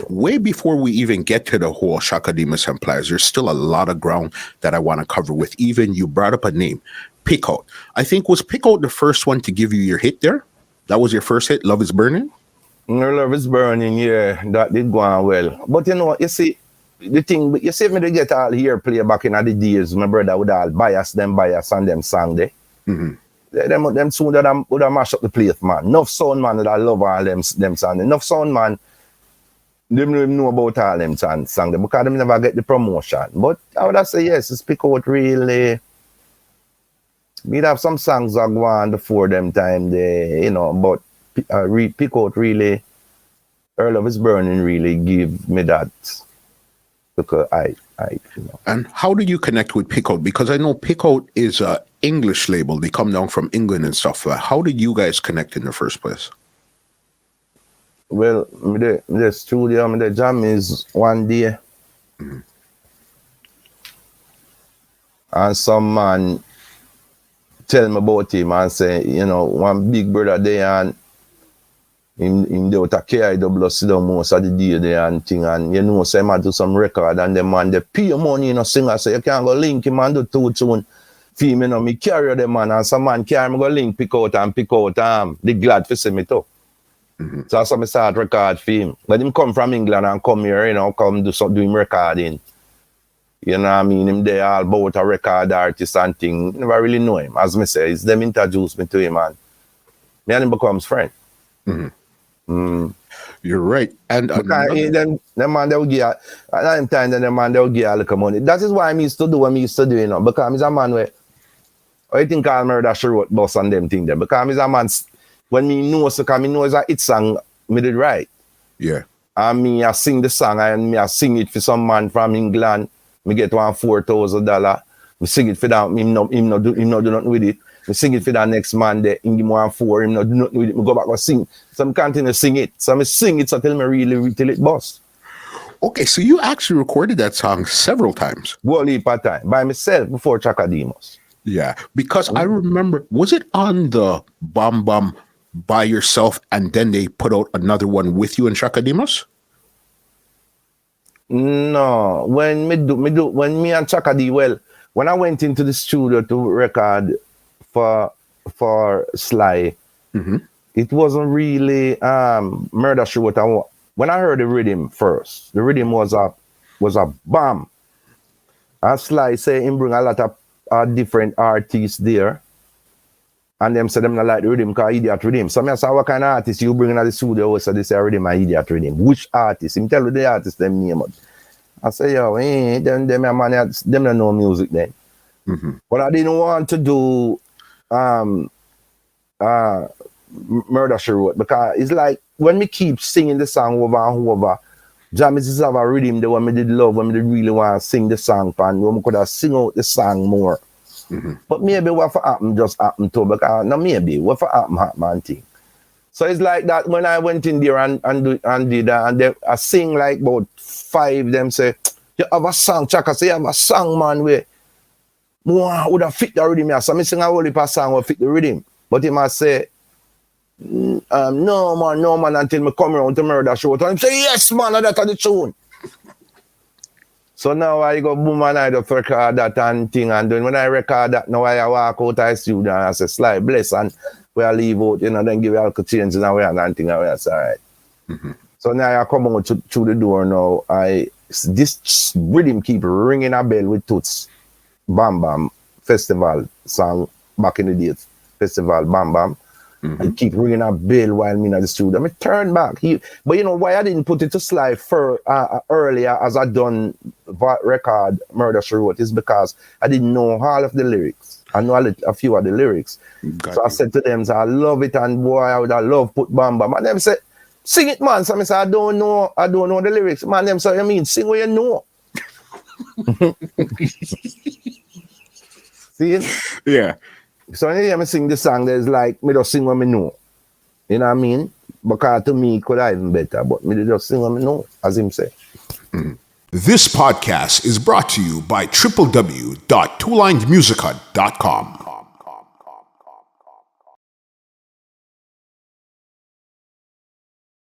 way before we even get to the whole Chaka, Demus, and Pliers, there's still a lot of ground that I want to cover with. Even you brought up a name, Pick Out. I think, was Pick Out the first one to give you your hit there? That was your first hit, Love Is Burning? Love Is Burning, yeah, that did go on well. But you know, you see, the thing, you see me to get all here play back in the days, my brother would all bias and them song there. Them soon that would have mashed up the place, man. Enough sound man that I love all them songs. Enough sound man, they don't even know about all them songs there because they never get the promotion. But I would have say yes, it's Pick Out really. We'd have some songs that go on before them time there, you know, but Pick Out really, Love Is Burning really give me that. Because I you know. And how do you connect with Pick Out? Because I know Pick Out is an English label. They come down from England and stuff. How did you guys connect in the first place? Well, the studio, the jam is one day. And some man tell me about him and say, you know, one big brother there and him there with a KIW sit down most of the day there and thing, and you know, say man do some record and the man they pay money, you know, singer, so you can't go link him and do 2 tunes. Feel me, you know, me carry the man and some man carry me go link Pick Out the glad for see me too. So that's how I start record for him. But him come from England and come here, you know, come do him recording. You know what I mean? Him there all about a record artist and thing. Never really know him. As me say, it's them introduced me to him and me and him becomes friend. You're right. And then the man they will give at that time then the man they will give a little money. That is why I used to do what I used to do, you know, because he's a man where I think I'll murder sure boss and them thing there. Because he's a man when me know so because me know it's a hit song me did right. Yeah. And me I sing the song and me I sing it for some man from England. Me get $4,000. Me sing it for that. Him no do nothing with it. Me sing it for that next man there. Him give me $4,000. Him no do nothing with it. Me go back and sing. So me continue to sing it. So me sing it so till me really till it bust. Okay, so you actually recorded that song several times. One heap of time by myself before Chaka Demus. Yeah, because I remember, was it on the Bam Bam by yourself and then they put out another one with you and Chaka Demus? No, when me and Chaka D, well, when I went into the studio to record for Sly, it wasn't really Murder She Wrote. When I heard the rhythm first, the rhythm was a bam. And Sly say him bring a lot of different artists there. And them say them not like the rhythm because idiot rhythm. So I say, what kind of artist you bring in the studio? So they say rhythm and idiot rhythm. Which artist? Him tell you the artist them name. I say, yo, them don't know music then. But I didn't want to do Murder She Wrote because it's like when me keep singing the song over and over, Jamis have a rhythm the one me did love, when me did really want to sing the song and when me could have sing out the song more. But maybe what for happen just happen too, because no maybe what for happen thing. So it's like that when I went in there and did that, and they, I sing like about 5, them say, you have a song, Chaka say you have a song, man, where would have fit the rhythm. So I sing a whole heap of song will fit the rhythm. But he must say, no man, until me come around to Murder She Wrote. And him say, yes man, that's the tune. So now I go boom and I just record that and thing, and then when I record that, now I walk out of the studio and I say, Sly, bless, and we leave out, you know, then give you a little change and we and thing, and we say, all right. So now I come out through the door now, this rhythm keep ringing a bell with Toots, Bam Bam, festival song, back in the days, festival, Bam Bam. I keep ringing a bell while me in the studio. I turn back. But you know why I didn't put it to Sly earlier as I done record Murder She Wrote is because I didn't know all of the lyrics. I know a few of the lyrics. I said to them, I love it, and boy, I would have loved put Bam Bam. And them said, sing it, man. So I said, I don't know the lyrics. Man, them say, I mean, sing what you know. See it? Yeah. So when I sing the song, there's like, me just sing what me know. You know what I mean? Because to me, it could have even better, but me just sing what me know, as him say. This podcast is brought to you by www.twolinedmusica.com.